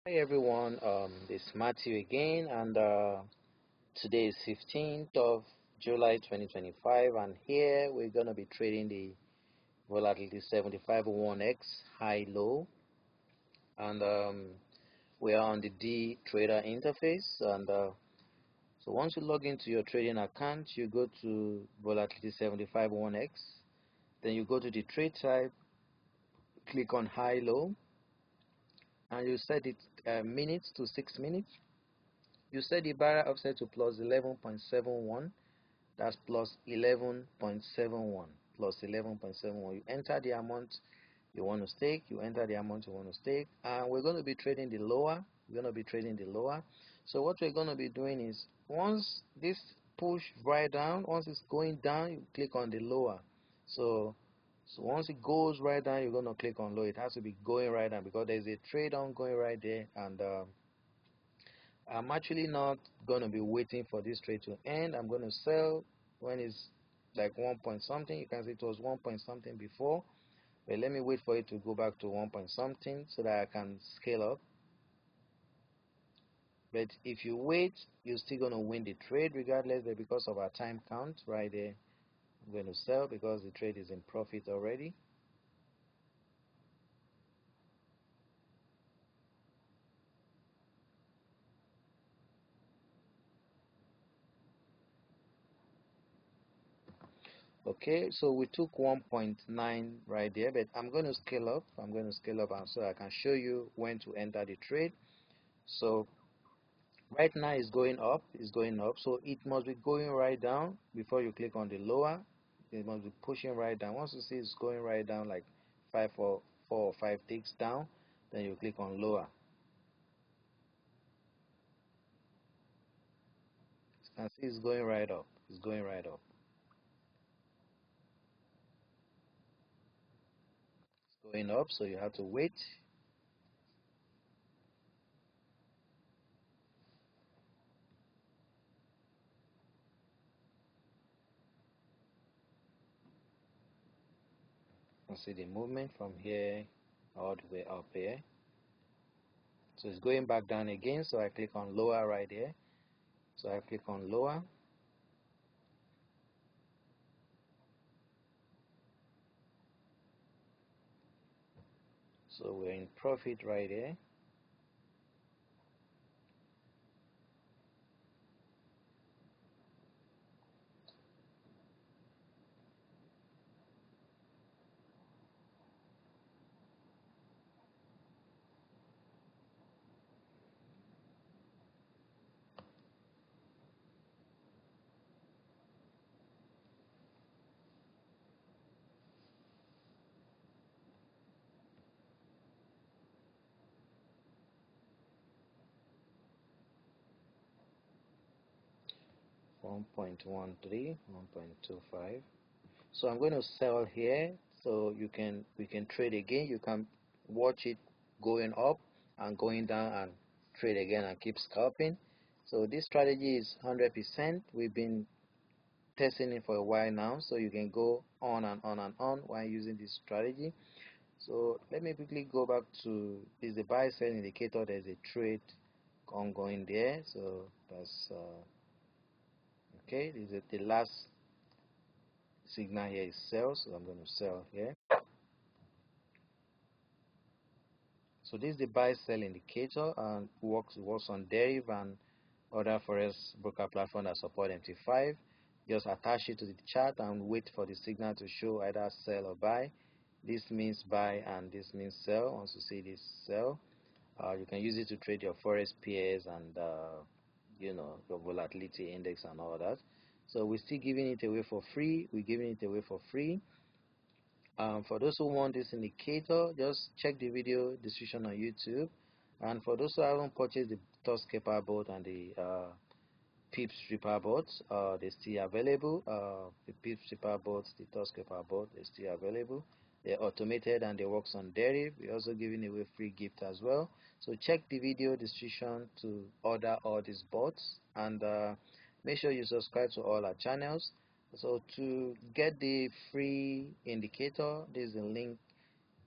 Hi everyone, this is Matthew again, and today is 15th of July 2025, and here we're going to be trading the Volatility 75-1x high-low, and we are on the D trader interface. And so once you log into your trading account, you go to Volatility 75-1x, then you go to the trade type, click on high-low, and you set it minutes to 6 minutes. You set the barrier offset to plus 11.71. That's plus 11.71. Plus 11.71. You enter the amount you want to stake. You enter the amount you want to stake. And we're going to be trading the lower. We're going to be trading the lower. So what we're going to be doing is, once this push right down, once it's going down, you click on the lower. So once it goes right down, you're going to click on low. It has to be going right down because there's a trade ongoing right there, and I'm actually not going to be waiting for this trade to end. I'm going to sell when it's like 1 point something. You can see it was 1 point something before, but let me wait for it to go back to 1 point something so that I can scale up. But if you wait, you're still going to win the trade regardless, but because of our time count right there, I'm going to sell because the trade is in profit already. Okay, so we took 1.9 right there, but I'm going to scale up. I'm going to scale up so I can show you when to enter the trade. So right now it's going up, so it must be going right down before you click on the lower. It must be pushing right down. Once you see it's going right down, like four or five ticks down, then you click on lower. You can see it's going right up. It's going right up. It's going up, so you have to wait. You can see the movement from here all the way up here. So it's going back down again, so I click on lower right here. So I click on lower. So we're in profit right here. 1.13, 1.25. So I'm going to sell here, so we can trade again. You can watch it going up and going down and trade again and keep scalping. So this strategy is 100%. We've been testing it for a while now, so you can go on and on and on while using this strategy. So let me quickly go back to this, the buy sell indicator. There's a trade ongoing there, so that's okay. This is the last signal here is sell, so I'm going to sell here. So this is the buy sell indicator, and works on Deriv and other Forex broker platform that support MT5. Just attach it to the chart and wait for the signal to show either sell or buy. This means buy and this means sell. Once you see this sell, you can use it to trade your Forex pairs and you know, your volatility index and all that. So we're still giving it away for free. We're giving it away for free. For those who want this indicator, just check the video description on YouTube. And for those who haven't purchased the Toscaper boat and the Pip stripper boats, they're still available. The Pip stripper boats, the Toscaper boat, they're still available. They're automated and they works on Deriv. We're also giving away free gift as well. So check the video description to order all these bots, and make sure you subscribe to all our channels. So to get the free indicator, there's a link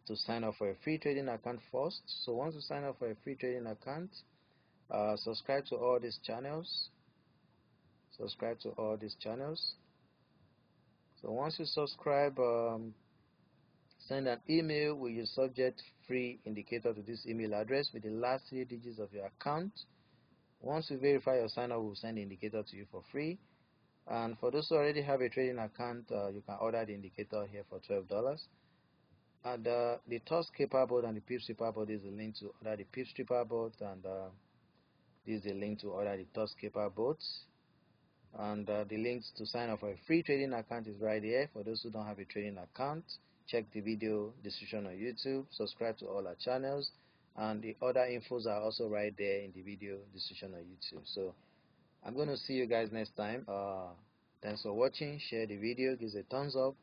to sign up for a free trading account first. So once you sign up for a free trading account, subscribe to all these channels. Subscribe to all these channels. So once you subscribe, send an email with your subject free indicator to this email address with the last 3 digits of your account. Once you verify your sign up, we'll send the indicator to you for free. And for those who already have a trading account, you can order the indicator here for $12. And the TOS Skipper board and the Pip Stripper board is the link to order the Pip Stripper board, and this is the link to order the TOS Skipper boards. And the links to sign up for a free trading account is right here. For those who don't have a trading account, check the video description on YouTube, subscribe to all our channels, and the other infos are also right there in the video description on YouTube. So I'm going to see you guys next time. Thanks for watching. Share the video, give it a thumbs up,